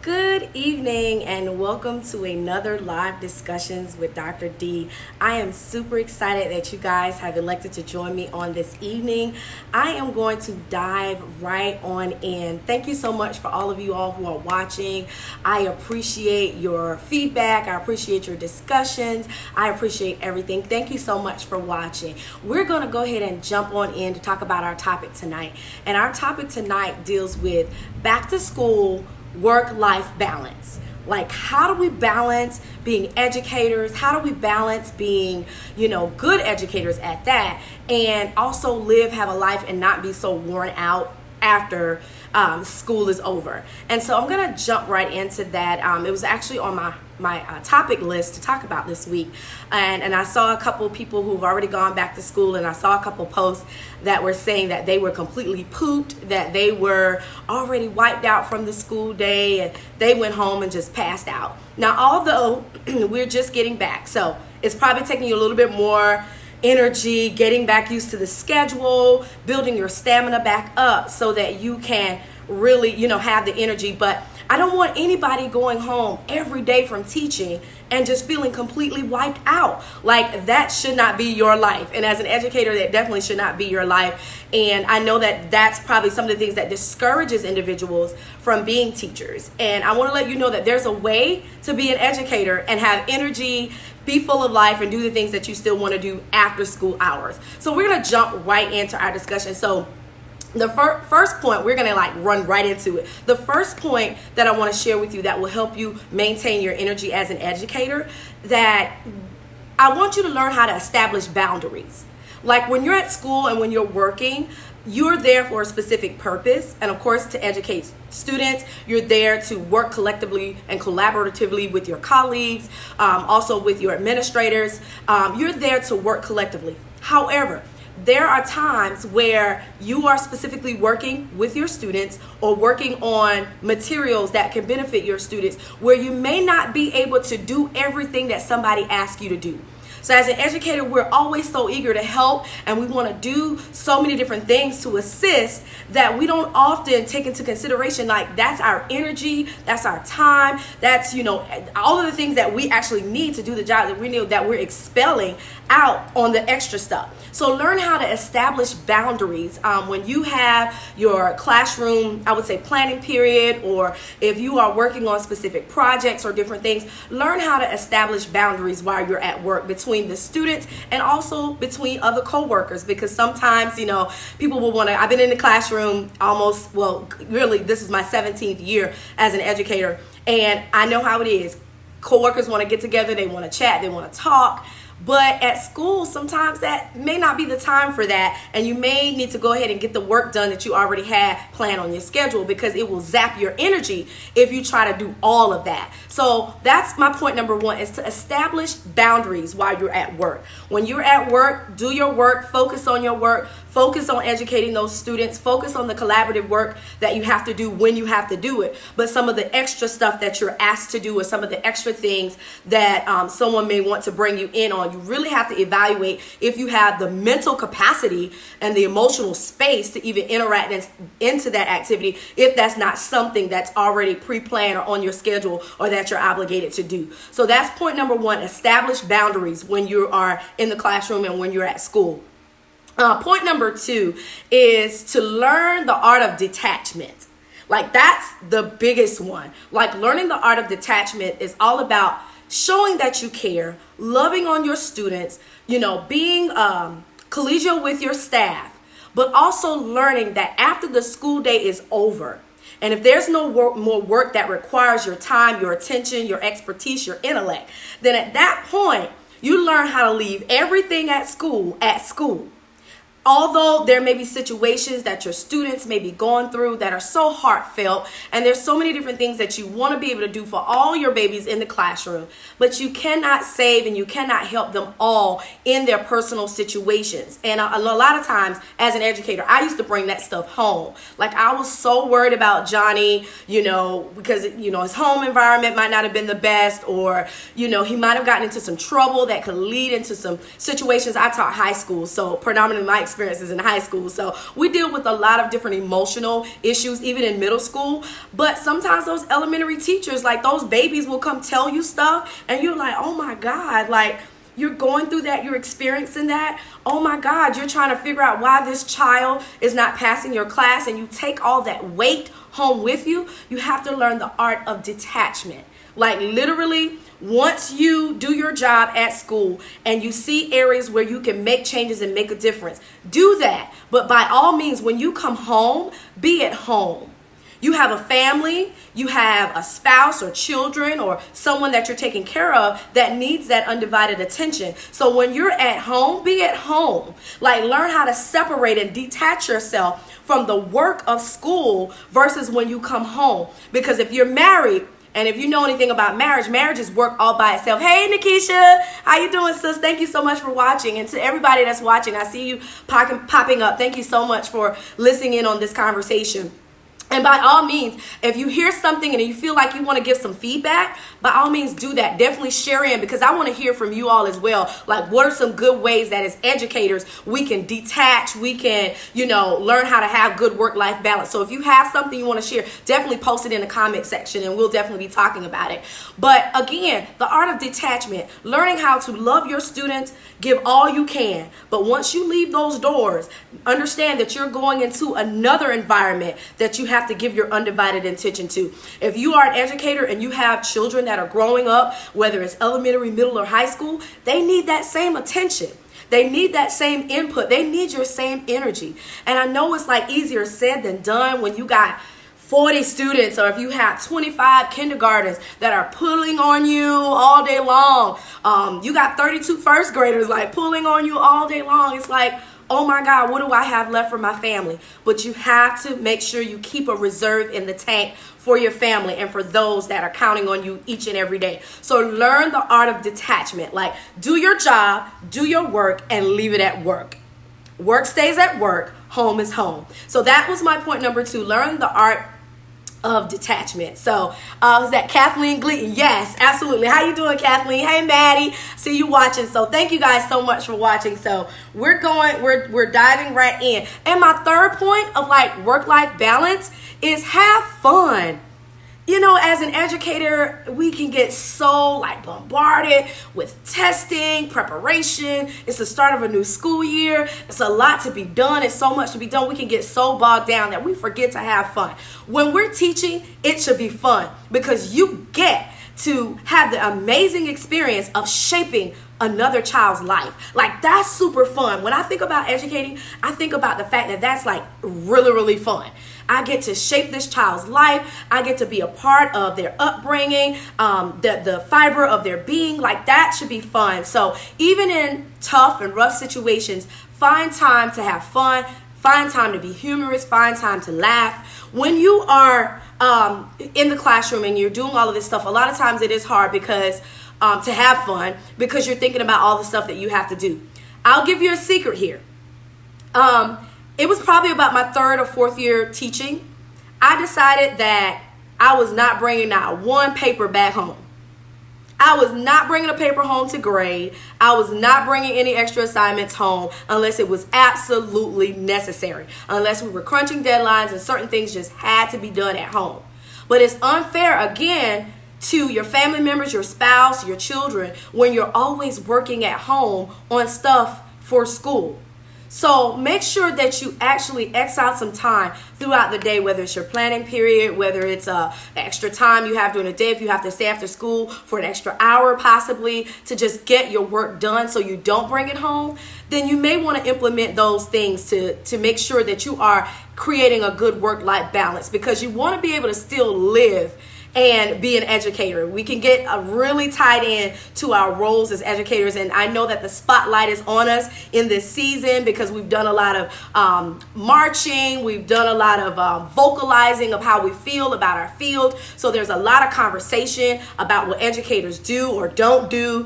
Good evening and welcome to another live discussions with Dr. D. I am super excited that you guys have elected to join me on this evening. I am going to dive right on in. Thank you so much for all of you all who are watching. I appreciate your feedback. I appreciate your discussions. I appreciate everything. Thank you so much for watching. We're going to go ahead and jump on in to talk about our topic tonight. And our topic tonight deals with back to school work-life balance. Like, how do we balance being educators? How do we balance being, good educators at that, and also have a life and not be so worn out after school is over? And so I'm gonna jump right into that. It was actually on my topic list to talk about this week, and I saw a couple people who've already gone back to school, and I saw a couple posts that were saying that they were completely pooped, that they were already wiped out from the school day, and they went home and just passed out. Now, although we're just getting back, so it's probably taking you a little bit more energy, getting back used to the schedule, building your stamina back up so that you can really, have the energy. But I don't want anybody going home every day from teaching and just feeling completely wiped out. Like, that should not be your life. And as an educator, that definitely should not be your life. And I know that that's probably some of the things that discourages individuals from being teachers. And I want to let you know that there's a way to be an educator and have energy, be full of life, and do the things that you still want to do after school hours. So we're going to jump right into our discussion. So the first point, we're going to run right into it. The first point that I want to share with you that will help you maintain your energy as an educator, that I want you to learn how to establish boundaries. Like, when you're at school and when you're working, you're there for a specific purpose. And of course, to educate students, you're there to work collectively and collaboratively with your colleagues, also with your administrators. You're there to work collectively. However, there are times where you are specifically working with your students or working on materials that can benefit your students, where you may not be able to do everything that somebody asks you to do. So as an educator, we're always so eager to help, and we want to do so many different things to assist that we don't often take into consideration, like, that's our energy, that's our time, that's, all of the things that we actually need to do the job that we know that we're expelling out on the extra stuff. So learn how to establish boundaries. When you have your classroom, I would say, planning period, or if you are working on specific projects or different things, learn how to establish boundaries while you're at work between the students and also between other co-workers, because sometimes, people will want to, I've been in the classroom really, this is my 17th year as an educator, and I know how it is. Co-workers want to get together, they want to chat, they want to talk. But at school, sometimes that may not be the time for that, and you may need to go ahead and get the work done that you already had planned on your schedule, because it will zap your energy if you try to do all of that. So that's my point number one, is to establish boundaries while you're at work. When you're at work, do your work, focus on your work, focus on educating those students, focus on the collaborative work that you have to do when you have to do it. But some of the extra stuff that you're asked to do, or some of the extra things that someone may want to bring you in on, you really have to evaluate if you have the mental capacity and the emotional space to even interact into that activity, if that's not something that's already pre-planned or on your schedule or that you're obligated to do. So that's point number one, establish boundaries when you are in the classroom and when you're at school. Point number two is to learn the art of detachment. Like, that's the biggest one. Like, learning the art of detachment is all about showing that you care, loving on your students, being collegial with your staff, but also learning that after the school day is over, and if there's no more work that requires your time, your attention, your expertise, your intellect, then at that point, you learn how to leave everything at school. Although there may be situations that your students may be going through that are so heartfelt, and there's so many different things that you want to be able to do for all your babies in the classroom, but you cannot save and you cannot help them all in their personal situations. And a lot of times as an educator, I used to bring that stuff home. Like, I was so worried about Johnny, because, his home environment might not have been the best, or, he might have gotten into some trouble that could lead into some situations. I taught high school, so predominantly my experience experiences in high school. So we deal with a lot of different emotional issues, even in middle school. But sometimes those elementary teachers, like those babies will come tell you stuff and you're like, oh my God, like you're going through that, you're experiencing that. Oh my God, you're trying to figure out why this child is not passing your class, and you take all that weight home with you. You have to learn the art of detachment. Like literally, once you do your job at school and you see areas where you can make changes and make a difference, do that. But by all means, when you come home, be at home. You have a family, you have a spouse or children or someone that you're taking care of that needs that undivided attention. So when you're at home, be at home. Like learn how to separate and detach yourself from the work of school versus when you come home. Because if you're married, and if you know anything about marriage, marriage is work all by itself. Hey, Nikisha, how you doing, sis? Thank you so much for watching. And to everybody that's watching, I see you popping up. Thank you so much for listening in on this conversation. And by all means, if you hear something and you feel like you want to give some feedback, by all means do that. Definitely share in, because I want to hear from you all as well. Like, what are some good ways that as educators we can detach, we can, learn how to have good work-life balance. So if you have something you want to share, definitely post it in the comment section and we'll definitely be talking about it. But again, the art of detachment, learning how to love your students, give all you can. But once you leave those doors, understand that you're going into another environment that you have to give your undivided attention to. If you are an educator and you have children that are growing up, whether it's elementary, middle, or high school, they need that same attention. They need that same input. They need your same energy. And I know it's like easier said than done when you got 40 students, or if you have 25 kindergartens that are pulling on you all day long. You got 32 first graders like pulling on you all day long. It's like, oh my God, what do I have left for my family? But you have to make sure you keep a reserve in the tank for your family and for those that are counting on you each and every day. So learn the art of detachment. Like, do your job, do your work, and leave it at work. Work stays at work, home is home. So that was my point number 2. Learn the art of detachment. So is that Kathleen Gleaton? Yes, absolutely. How you doing, Kathleen? Hey, Maddie, see you watching. So thank you guys so much for watching. So we're diving right in. And my third point of like work-life balance is have fun. As an educator, we can get so like bombarded with testing, preparation. It's the start of a new school year. It's a lot to be done. It's so much to be done. We can get so bogged down that we forget to have fun. When we're teaching, it should be fun, because you get to have the amazing experience of shaping another child's life. Like, that's super fun. When I think about educating, I think about the fact that that's like really, really fun. I get to shape this child's life. I get to be a part of their upbringing, the fiber of their being. Like, that should be fun. So even in tough and rough situations, find time to have fun, find time to be humorous, find time to laugh. When you are in the classroom and you're doing all of this stuff, a lot of times it is hard because to have fun, because you're thinking about all the stuff that you have to do. I'll give you a secret here. It was probably about my 3rd or 4th year teaching. I decided that I was not bringing not one paper back home. I was not bringing a paper home to grade. I was not bringing any extra assignments home unless it was absolutely necessary, unless we were crunching deadlines and certain things just had to be done at home. But it's unfair, again, to your family members, your spouse, your children, when you're always working at home on stuff for school. So make sure that you actually X out some time throughout the day, whether it's your planning period, whether it's the extra time you have during the day, if you have to stay after school for an extra hour possibly to just get your work done so you don't bring it home, then you may want to implement those things to make sure that you are creating a good work-life balance, because you want to be able to still live and be an educator. We can get really tied in to our roles as educators, and I know that the spotlight is on us in this season because we've done a lot of marching, we've done a lot of vocalizing of how we feel about our field. So there's a lot of conversation about what educators do or don't do,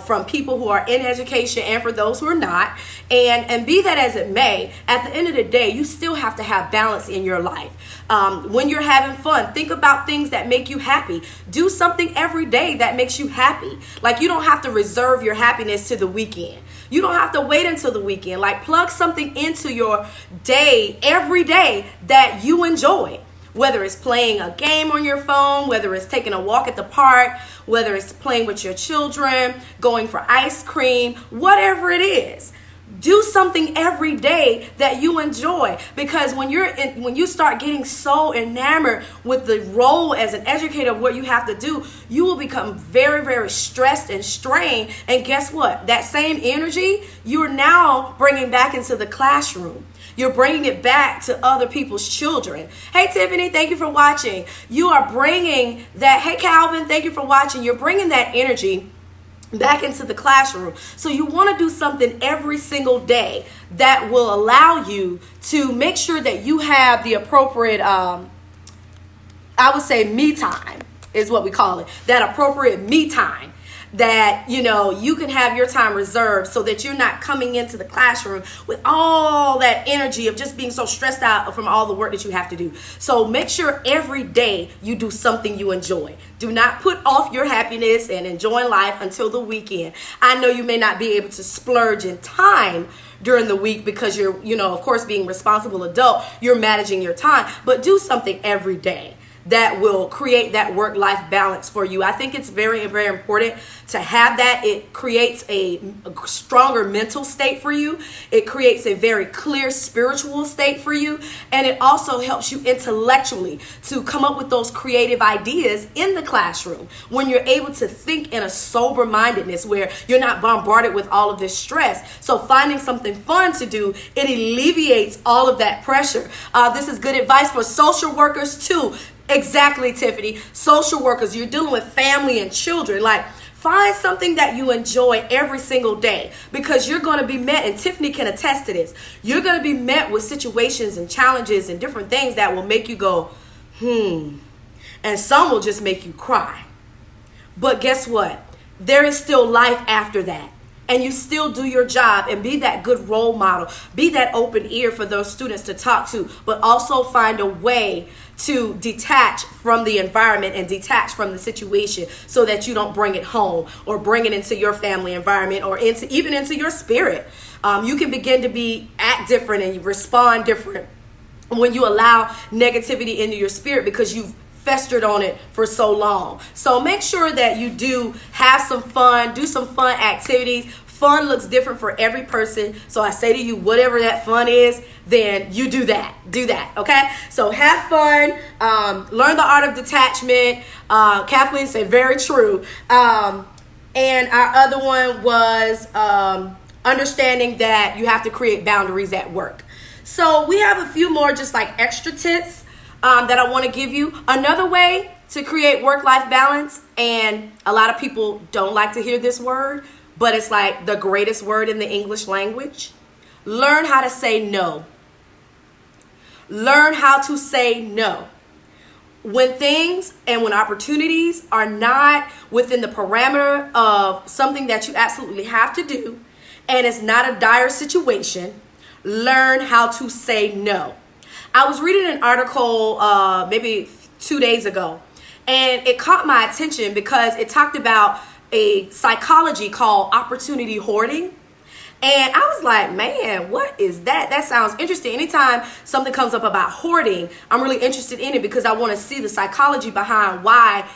from people who are in education and for those who are not. And be that as it may, at the end of the day, you still have to have balance in your life. When you're having fun, think about things that make you happy. Do something every day that makes you happy. Like, you don't have to reserve your happiness to the weekend. You don't have to wait until the weekend. Like, plug something into your day every day that you enjoy. Whether it's playing a game on your phone, whether it's taking a walk at the park, whether it's playing with your children, going for ice cream, whatever it is. Do something every day that you enjoy, because when you start getting so enamored with the role as an educator of what you have to do, you will become very, very stressed and strained. And guess what? That same energy you're now bringing back into the classroom. You're bringing it back to other people's children. Hey, Tiffany, thank you for watching. You are bringing that. Hey, Calvin, thank you for watching. You're bringing that energy back into the classroom. So you want to do something every single day that will allow you to make sure that you have the appropriate, I would say me time is what we call it. That appropriate me time. That, you can have your time reserved so that you're not coming into the classroom with all that energy of just being so stressed out from all the work that you have to do. So make sure every day you do something you enjoy. Do not put off your happiness and enjoying life until the weekend. I know you may not be able to splurge in time during the week because you're, of course, being a responsible adult, you're managing your time, but do something every day that will create that work-life balance for you. I think it's very, very important to have that. It creates a stronger mental state for you. It creates a very clear spiritual state for you. And it also helps you intellectually to come up with those creative ideas in the classroom when you're able to think in a sober-mindedness where you're not bombarded with all of this stress. So finding something fun to do, it alleviates all of that pressure. This is good advice for social workers too. Exactly, Tiffany. Social workers, you're dealing with family and children. Like, find something that you enjoy every single day, because you're going to be met, and Tiffany can attest to this, you're going to be met with situations and challenges and different things that will make you go, and some will just make you cry. But guess what? There is still life after that. And you still do your job and be that good role model. Be that open ear for those students to talk to, but also find a way to detach from the environment and detach from the situation so that you don't bring it home or bring it into your family environment or even into your spirit. You can begin to act different and you respond different when you allow negativity into your spirit because you've festered on it for so long. So make sure that you do have some fun, do some fun activities. Fun looks different for every person. So I say to you, whatever that fun is, then you do that. Do that, okay? So have fun. Learn the art of detachment. Kathleen said, very true. And our other one was understanding that you have to create boundaries at work. So we have a few more just like extra tips that I want to give you. Another way to create work-life balance, and a lot of people don't like to hear this word, but it's like the greatest word in the English language. Learn how to say no. Learn how to say no. When things and when opportunities are not within the parameter of something that you absolutely have to do, and it's not a dire situation, learn how to say no. I was reading an article maybe 2 days ago, and it caught my attention because it talked about a psychology called opportunity hoarding. And I was like, man, what is that? That sounds interesting. Anytime something comes up about hoarding, I'm really interested in it because I want to see the psychology behind why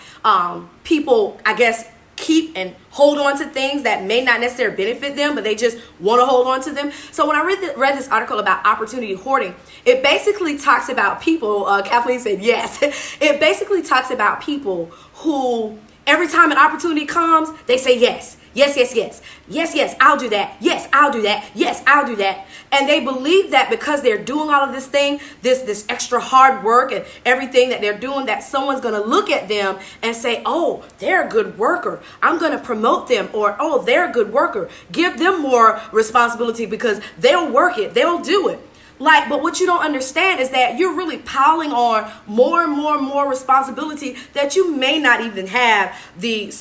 people, I guess, keep and hold on to things that may not necessarily benefit them, but they just want to hold on to them. So when I read this article about opportunity hoarding, it basically talks about people, Kathleen said yes, it basically talks about people who every time an opportunity comes, they say yes. Yes, yes, yes. Yes, yes, I'll do that. Yes, I'll do that. Yes, I'll do that. And they believe that because they're doing all of this thing, this extra hard work and everything that they're doing, that someone's going to look at them and say, oh, they're a good worker. I'm going to promote them. Or, oh, they're a good worker. Give them more responsibility because they'll work it. They'll do it. But what you don't understand is that you're really piling on more and more and more responsibility that you may not even have the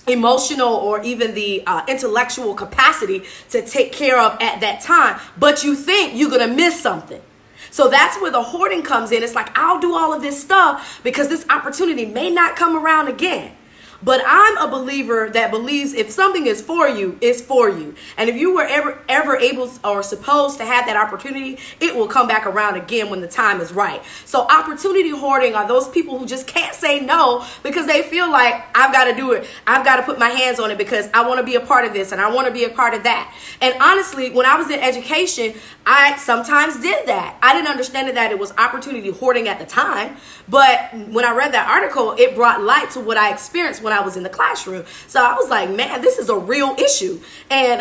emotional or even the intellectual capacity to take care of at that time, but you think you're gonna miss something. So that's where the hoarding comes in. It's like, I'll do all of this stuff because this opportunity may not come around again. But I'm a believer that believes if something is for you, it's for you. And if you were ever able or supposed to have that opportunity, it will come back around again when the time is right. So opportunity hoarding are those people who just can't say no because they feel like, I've got to do it. I've got to put my hands on it because I want to be a part of this and I want to be a part of that. And honestly, when I was in education, I sometimes did that. I didn't understand that it was opportunity hoarding at the time. But when I read that article, it brought light to what I experienced when I was in the classroom. So I was like, man, this is a real issue. And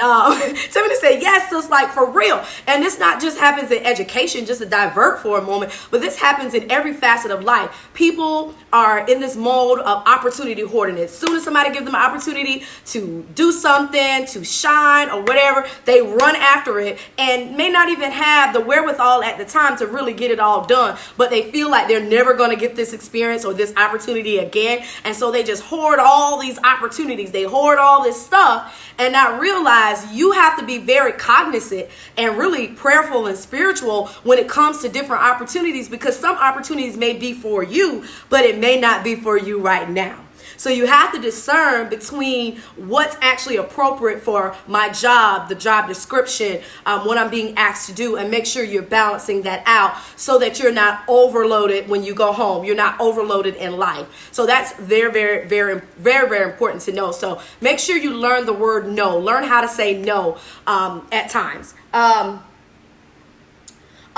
Tiffany said, yes, so it's like for real. And this not just happens in education, just to divert for a moment, but this happens in every facet of life. People are in this mode of opportunity hoarding. As soon as somebody gives them an opportunity to do something, to shine or whatever, they run after it and may not even have the wherewithal at the time to really get it all done. But they feel like they're never going to get this experience or this opportunity again. And so they just hoard all these opportunities. They hoard all this stuff and not realize you have to be very cognizant and really prayerful and spiritual when it comes to different opportunities, because some opportunities may be for you, but it may not be for you right now. So you have to discern between what's actually appropriate for my job, the job description, what I'm being asked to do, and make sure you're balancing that out so that you're not overloaded when you go home. You're not overloaded in life. So that's very, very, very, very, very important to know. So make sure you learn the word no. Learn how to say no at times.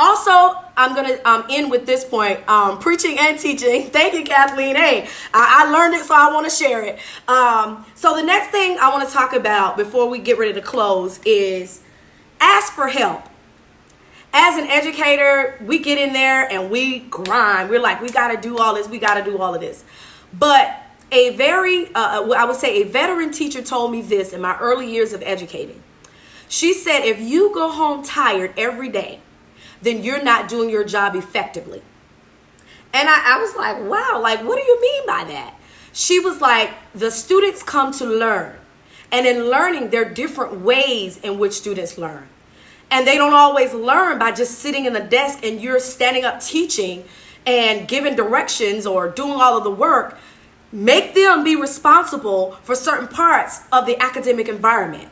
Also, I'm going to end with this point, preaching and teaching. Thank you, Kathleen. Hey, I learned it, so I want to share it. So the next thing I want to talk about before we get ready to close is ask for help. As an educator, we get in there and we grind. We're like, we got to do all this. We got to do all of this. But a veteran teacher told me this in my early years of educating. She said, if you go home tired every day, then you're not doing your job effectively. And I was like, wow, like, what do you mean by that? She was like, the students come to learn. And in learning, there are different ways in which students learn. And they don't always learn by just sitting in the desk and you're standing up teaching and giving directions or doing all of the work. Make them be responsible for certain parts of the academic environment.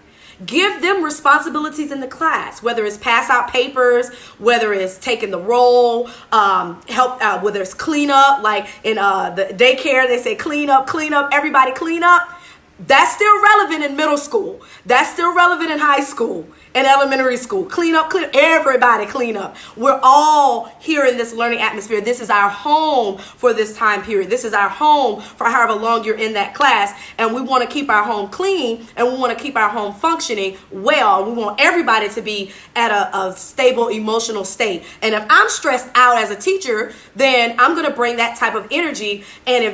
Give them responsibilities in the class, whether it's pass out papers, whether it's taking the roll, help out, whether it's clean up, like in the daycare, they say clean up, everybody clean up. That's still relevant in middle school. That's still relevant in high school and elementary school. Clean up, everybody clean up. We're all here in this learning atmosphere. This is our home for this time period. This is our home for however long you're in that class. And we want to keep our home clean and we want to keep our home functioning well. We want everybody to be at a stable emotional state. And if I'm stressed out as a teacher, then I'm going to bring that type of energy. And if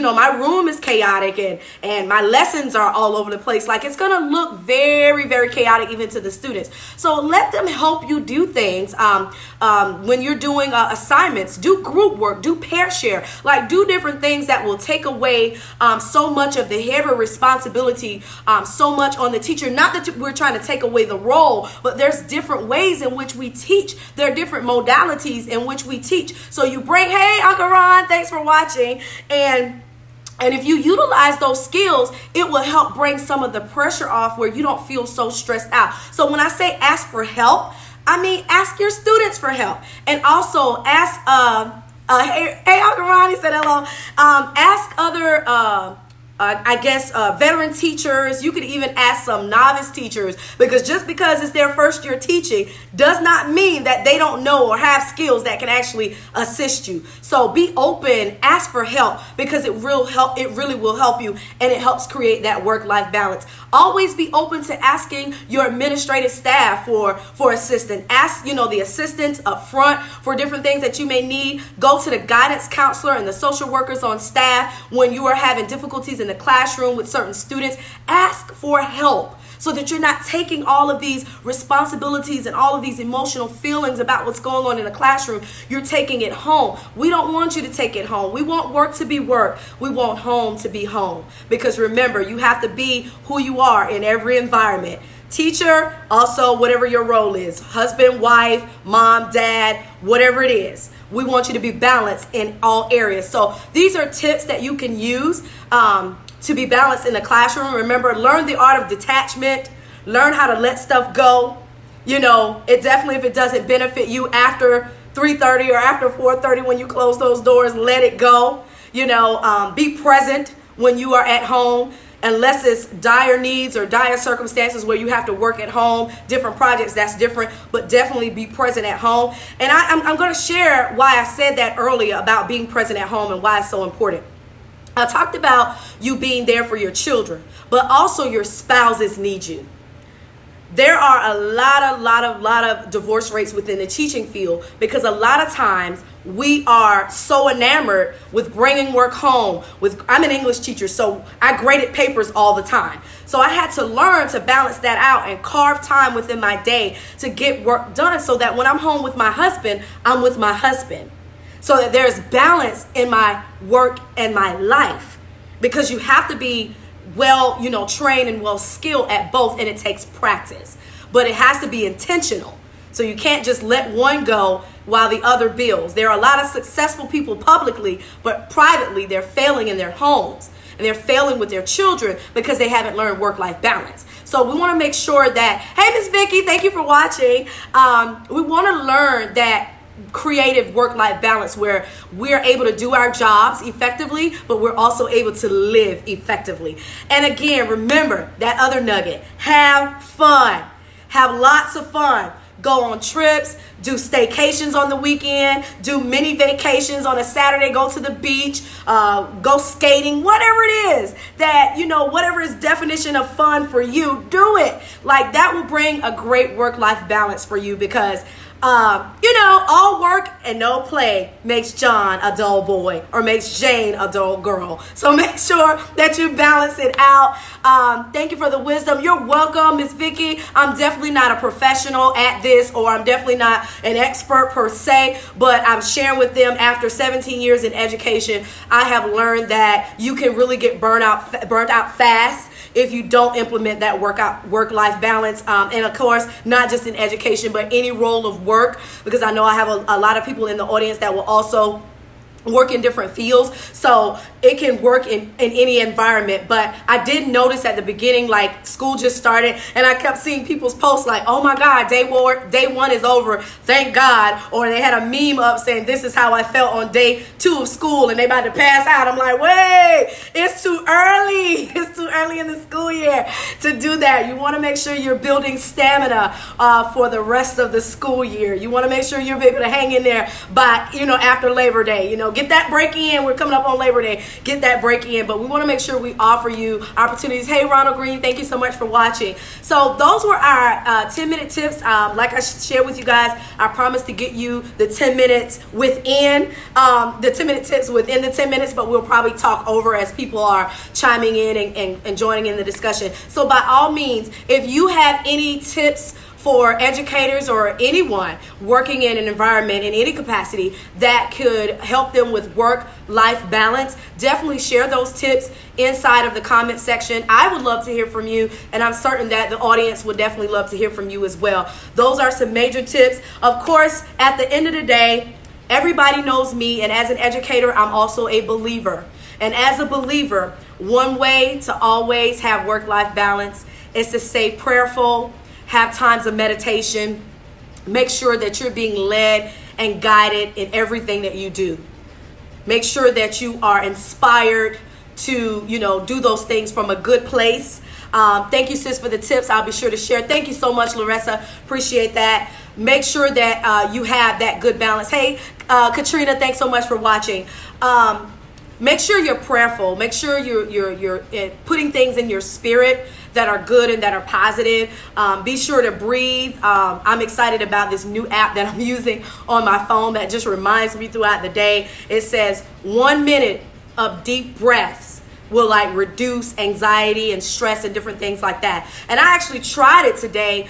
my room is chaotic and my lessons are all over the place, like it's going to look very, very chaotic even to the students. So let them help you do things. When you're doing assignments, do group work, do pair share, like do different things that will take away so much of the heavy responsibility, so much on the teacher. Not that we're trying to take away the role, but there's different ways in which we teach. There are different modalities in which we teach. So you bring, hey, Uncle Ron, thanks for watching. And if you utilize those skills, it will help bring some of the pressure off where you don't feel so stressed out. So when I say ask for help, I mean ask your students for help. And also ask, hey Uncle Ronnie said hello. Ask other veteran teachers. You could even ask some novice teachers, because just because it's their first year teaching does not mean that they don't know or have skills that can actually assist you. So be open, ask for help, because it really will help you, and it helps create that work-life balance. Always be open to asking your administrative staff for assistance. Ask, the assistants up front for different things that you may need. Go to the guidance counselor and the social workers on staff when you are having difficulties in the classroom with certain students. Ask for help so that you're not taking all of these responsibilities and all of these emotional feelings about what's going on in the classroom. You're taking it home. We don't want you to take it home. We want work to be work. We want home to be home. Because remember, you have to be who you are in every environment. Teacher, also whatever your role is, husband, wife, mom, dad, whatever it is. We want you to be balanced in all areas. So these are tips that you can use to be balanced in the classroom. Remember, learn the art of detachment. Learn how to let stuff go. It definitely, if it doesn't benefit you after 3:30 or after 4:30 when you close those doors, let it go. Be present when you are at home, unless it's dire needs or dire circumstances where you have to work at home, different projects, that's different, but definitely be present at home. And I'm going to share why I said that earlier about being present at home and why it's so important. I talked about you being there for your children, but also your spouses need you. There are a lot of divorce rates within the teaching field because a lot of times we are so enamored with bringing work home. I'm an English teacher, so I graded papers all the time. So I had to learn to balance that out and carve time within my day to get work done so that when I'm home with my husband, I'm with my husband. So that there's balance in my work and my life, because you have to be well, trained and well skilled at both, and it takes practice, but it has to be intentional. So you can't just let one go while the other builds. There are a lot of successful people publicly, but privately they're failing in their homes and they're failing with their children because they haven't learned work-life balance. So we want to make sure that, hey, Miss Vicky, thank you for watching. We want to learn that creative work-life balance where we're able to do our jobs effectively, but we're also able to live effectively. And again, remember that other nugget: have fun. Have lots of fun. Go on trips, do staycations on the weekend, do mini vacations on a Saturday, go to the beach, go skating, whatever it is that, whatever is definition of fun for you, do it. Like, that will bring a great work-life balance for you, because all work and no play makes John a dull boy or makes Jane a dull girl. So make sure that you balance it out. Thank you for the wisdom. You're welcome, Miss Vicky. I'm definitely not a professional at this, or I'm definitely not an expert per se, but I'm sharing with them after 17 years in education, I have learned that you can really get burnt out fast if you don't implement that work-life balance. And of course, not just in education, but any role of work, because I know I have a lot of people in the audience that will also work in different fields, so it can work in any environment. But I did notice at the beginning, like, school just started, and I kept seeing people's posts like, oh my God, day one is over, thank God. Or they had a meme up saying, this is how I felt on day 2 of school, and they about to pass out. I'm like, wait, it's too early. It's too early in the school year to do that. You want to make sure you're building stamina for the rest of the school year. You want to make sure you're able to hang in there by, after Labor Day, get that break in. We're coming up on Labor Day. Get that break in. But we want to make sure we offer you opportunities. Hey, Ronald Green, thank you so much for watching. So those were our 10-minute tips. Like I shared with you guys, I promised to get you the 10 minutes within the 10-minute tips within the 10 minutes, but we'll probably talk over as people are chiming in and joining in the discussion. So by all means, if you have any tips for educators or anyone working in an environment in any capacity that could help them with work-life balance, definitely share those tips inside of the comment section. I would love to hear from you, and I'm certain that the audience would definitely love to hear from you as well. Those are some major tips. Of course, at the end of the day, everybody knows me, and as an educator, I'm also a believer. And as a believer, one way to always have work-life balance is to stay prayerful, have times of meditation, make sure that you're being led and guided in everything that you do. Make sure that you are inspired to, do those things from a good place. Thank you, sis, for the tips. I'll be sure to share. Thank you so much, Larissa. Appreciate that. Make sure that you have that good balance. Hey, Katrina, thanks so much for watching. Make sure you're prayerful. Make sure you're putting things in your spirit that are good and that are positive. Be sure to breathe. I'm excited about this new app that I'm using on my phone that just reminds me throughout the day. It says 1 minute of deep breaths will reduce anxiety and stress and different things like that. And I actually tried it today,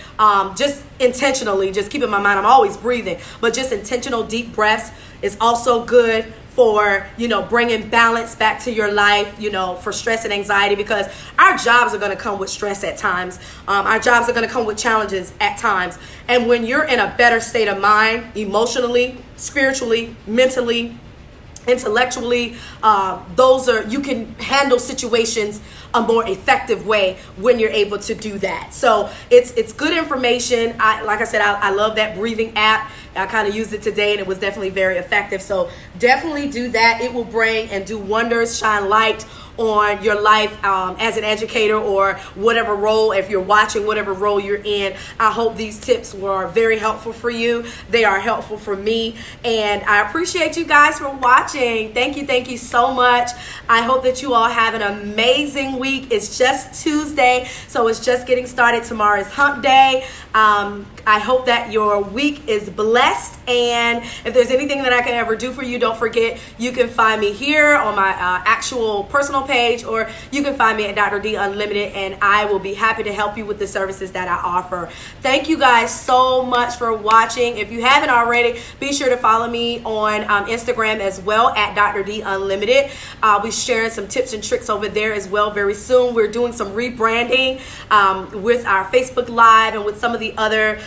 just intentionally, just keep in my mind I'm always breathing, but just intentional deep breaths is also good for, bringing balance back to your life, for stress and anxiety, because our jobs are going to come with stress at times. Our jobs are going to come with challenges at times. And when you're in a better state of mind, emotionally, spiritually, mentally, intellectually, you can handle situations a more effective way when you're able to do that. So it's good information. Like I said, I love that breathing app. I kind of used it today and it was definitely very effective. So definitely do that. It will bring and do wonders, shine light on your life as an educator or whatever role, if you're watching, whatever role you're in. I hope these tips were very helpful for you. They are helpful for me, and I appreciate you guys for watching. Thank you so much. I hope that you all have an amazing week. It's just Tuesday, so it's just getting started. Tomorrow is hump day. I hope that your week is blessed, and if there's anything that I can ever do for you, don't forget you can find me here on my actual personal page, or you can find me at Dr. D Unlimited, and I will be happy to help you with the services that I offer. Thank you guys so much for watching. If you haven't already, be sure to follow me on Instagram as well at Dr. D Unlimited. I'll be sharing some tips and tricks over there as well very soon. We're doing some rebranding with our Facebook Live and with some of the other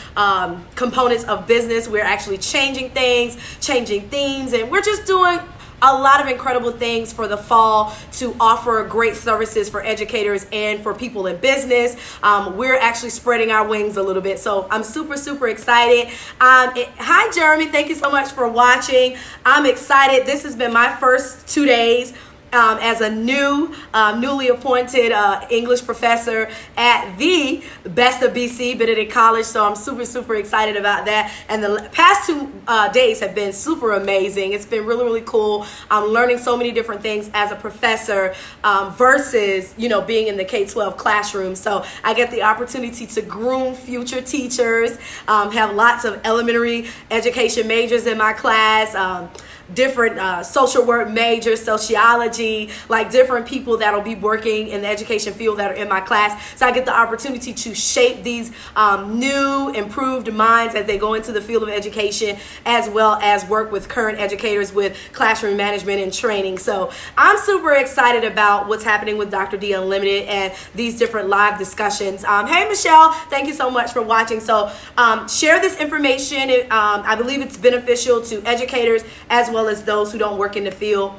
components of business. We're actually changing things, changing themes, and we're just doing a lot of incredible things for the fall to offer great services for educators and for people in business. We're actually spreading our wings a little bit, so I'm super excited. Hi Jeremy, thank you so much for watching. I'm excited. This has been my first 2 days as a newly appointed English professor at the best of BC, Benedict College. So I'm super excited about that. And the past 2 days have been super amazing. It's been really cool. I'm learning so many different things as a professor versus, being in the K-12 classroom. So I get the opportunity to groom future teachers, have lots of elementary education majors in my class, different social work majors, sociology, like different people that'll be working in the education field that are in my class. So I get the opportunity to shape these new, improved minds as they go into the field of education, as well as work with current educators with classroom management and training. So I'm super excited about what's happening with Dr. D Unlimited and these different live discussions. Hey Michelle, thank you so much for watching. So share this information. I believe it's beneficial to educators as well as those who don't work in the field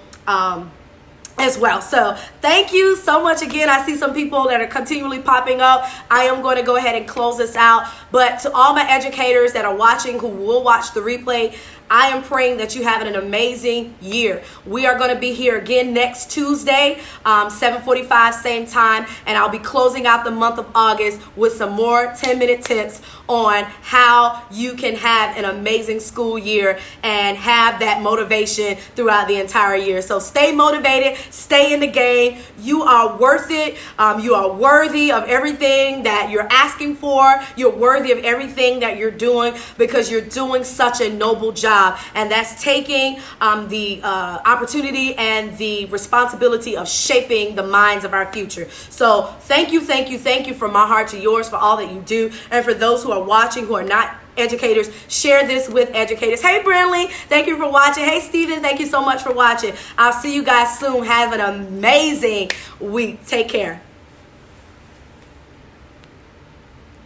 as well. So thank you so much again. I see some people that are continually popping up. I am going to go ahead and close this out, but to all my educators that are watching, who will watch the replay, I am praying that you have an amazing year. We are going to be here again next Tuesday, 7:45 same time, and I'll be closing out the month of August with some more 10-minute tips on how you can have an amazing school year and have that motivation throughout the entire year. So stay motivated, stay in the game. You are worth it. You are worthy of everything that you're asking for. You're worthy of everything that you're doing, because you're doing such a noble job. And that's taking the opportunity and the responsibility of shaping the minds of our future. So thank you from my heart to yours for all that you do. And for those who are watching who are not educators, share this with educators. Hey Brinley, thank you for watching. Hey Stephen, thank you so much for watching. I'll see you guys soon. Have an amazing week. Take care.